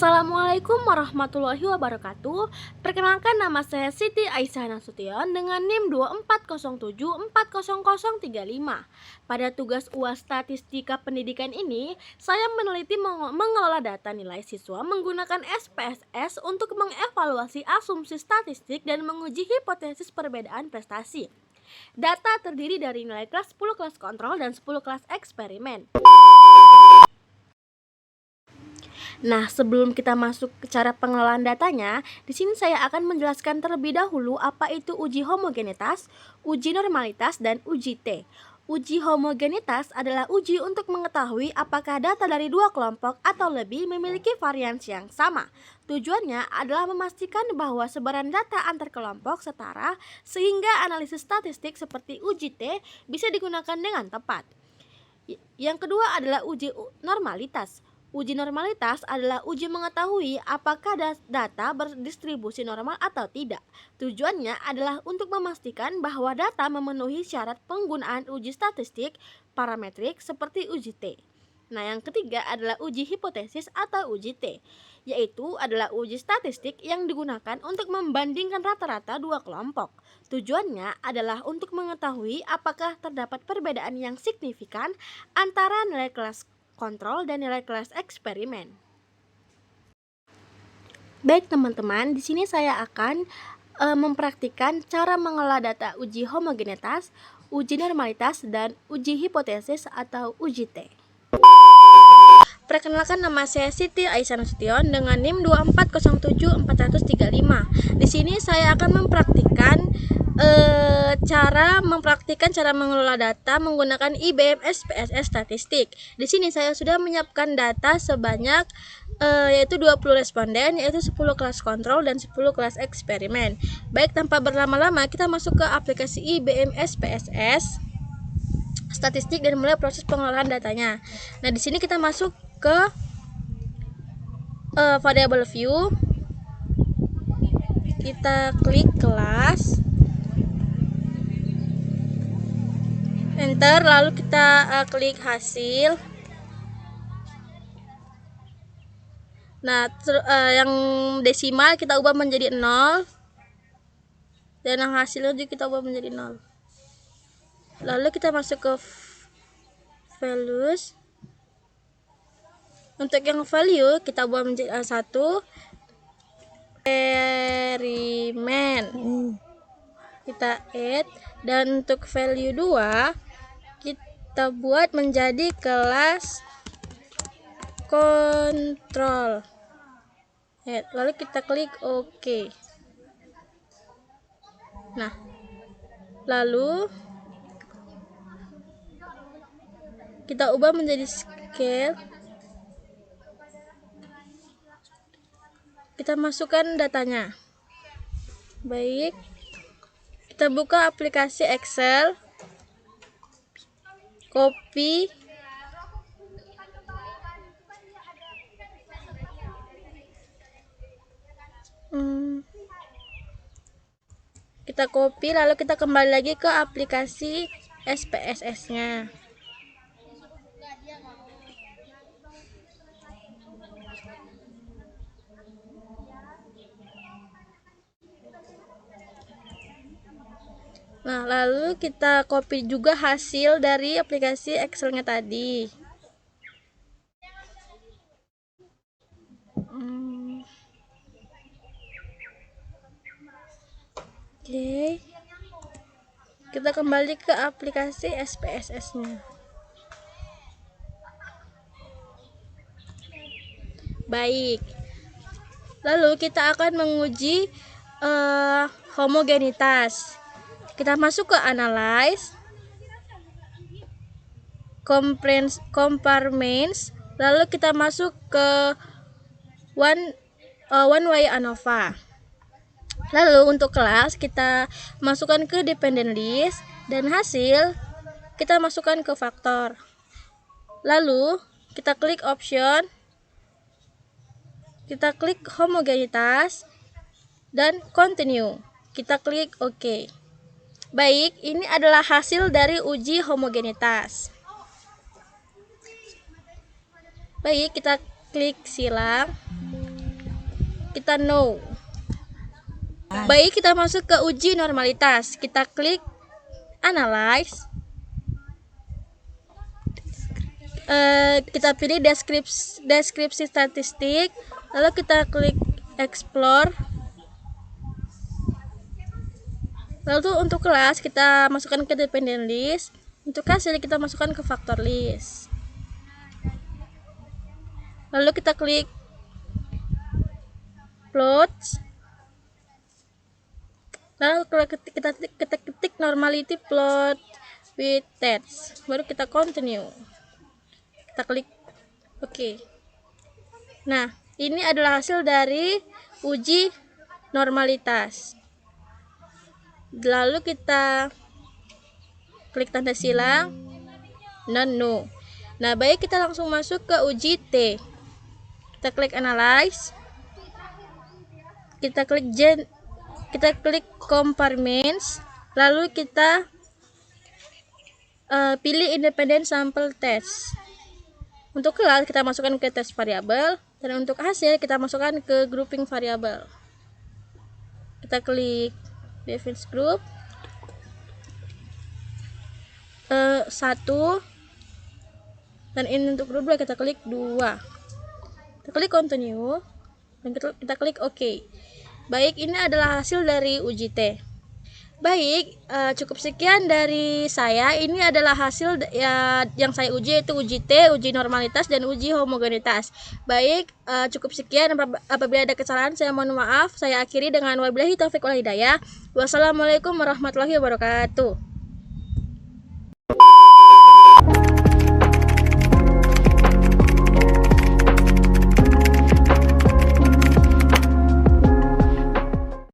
Assalamualaikum warahmatullahi wabarakatuh. Perkenalkan, nama saya Siti Aisyah Nasution dengan NIM 2407400035. Pada tugas UAS Statistika Pendidikan ini, saya meneliti mengelola data nilai siswa menggunakan SPSS untuk mengevaluasi asumsi statistik dan menguji hipotesis perbedaan prestasi. Data terdiri dari nilai kelas 10 kelas kontrol dan 10 kelas eksperimen. Nah, sebelum kita masuk ke cara pengelolaan datanya, di sini saya akan menjelaskan terlebih dahulu apa itu uji homogenitas, uji normalitas, dan uji T. Uji homogenitas adalah uji untuk mengetahui apakah data dari dua kelompok atau lebih memiliki varians yang sama. Tujuannya adalah memastikan bahwa sebaran data antar kelompok setara sehingga analisis statistik seperti uji T bisa digunakan dengan tepat. Yang kedua adalah uji normalitas. Uji normalitas adalah uji mengetahui apakah data berdistribusi normal atau tidak. Tujuannya adalah untuk memastikan bahwa data memenuhi syarat penggunaan uji statistik parametrik seperti uji T. Nah, yang ketiga adalah uji hipotesis atau uji T, yaitu adalah uji statistik yang digunakan untuk membandingkan rata-rata dua kelompok. Tujuannya adalah untuk mengetahui apakah terdapat perbedaan yang signifikan antara nilai kelas kontrol dan nilai kelas eksperimen. Baik teman-teman, di sini saya akan mempraktikkan cara mengelola data uji homogenitas, uji normalitas, dan uji hipotesis atau uji T. Perkenalkan, nama saya Siti Aisyah Nasution dengan NIM 2407400035. Di sini saya akan mempraktikkan cara mengelola data menggunakan IBM SPSS statistik. Di sini saya sudah menyiapkan data sebanyak yaitu 20 responden, yaitu 10 kelas kontrol dan 10 kelas eksperimen. Baik, tanpa berlama-lama kita masuk ke aplikasi IBM SPSS statistik dan mulai proses pengelolaan datanya. Nah, di sini kita masuk ke variable view. Kita klik kelas, enter, lalu kita klik hasil. Nah, yang desimal kita ubah menjadi 0 dan yang hasilnya juga kita ubah menjadi 0. Lalu kita masuk ke values. Untuk yang value kita ubah menjadi 1 eksperimen. Kita add, dan untuk value 2 kita buat menjadi kelas kontrol. Lalu kita klik OK. Nah, lalu kita ubah menjadi scale. Kita masukkan datanya. Baik, kita buka aplikasi Excel, copy, kita copy, lalu kita kembali lagi ke aplikasi SPSS-nya. Nah, lalu kita copy juga hasil dari aplikasi Excel-nya tadi. Oke. Kita kembali ke aplikasi SPSS-nya. Baik. Lalu kita akan menguji homogenitas. Kita masuk ke analyze, compartments, lalu kita masuk ke one way ANOVA. Lalu untuk kelas kita masukkan ke dependent list, dan hasil kita masukkan ke faktor. Lalu kita klik option, kita klik homogenitas dan continue. Kita klik OK. Baik, ini adalah hasil dari uji homogenitas. Baik, kita klik silang. kita no. Baik, kita masuk ke uji normalitas. Kita klik analyze. Kita pilih deskripsi statistik, lalu kita klik explore. Lalu untuk kelas kita masukkan ke dependent list, untuk hasil kita masukkan ke factor list. Lalu kita klik plot. Lalu kita ketik normality plot with text, baru kita continue. Kita klik OK. Nah, ini adalah hasil dari uji normalitas. Lalu kita klik tanda silang no. Nah, baik, kita langsung masuk ke uji T. Kita klik analyze. Kita klik compartments, lalu kita pilih independent sample test. Untuk kelas kita masukkan ke test variabel, dan untuk hasil kita masukkan ke grouping variabel. Kita klik define group 1, dan ini untuk group 2 kita klik 2. Kita klik continue dan kita klik OK. Baik, ini adalah hasil dari uji T. Baik, cukup sekian dari saya. Ini adalah hasil yang saya uji, yaitu uji T, uji normalitas, dan uji homogenitas. Baik, cukup sekian. Apabila ada kesalahan saya mohon maaf. Saya akhiri dengan wabillahi taufiq wal hidayah. Wassalamualaikum warahmatullahi wabarakatuh.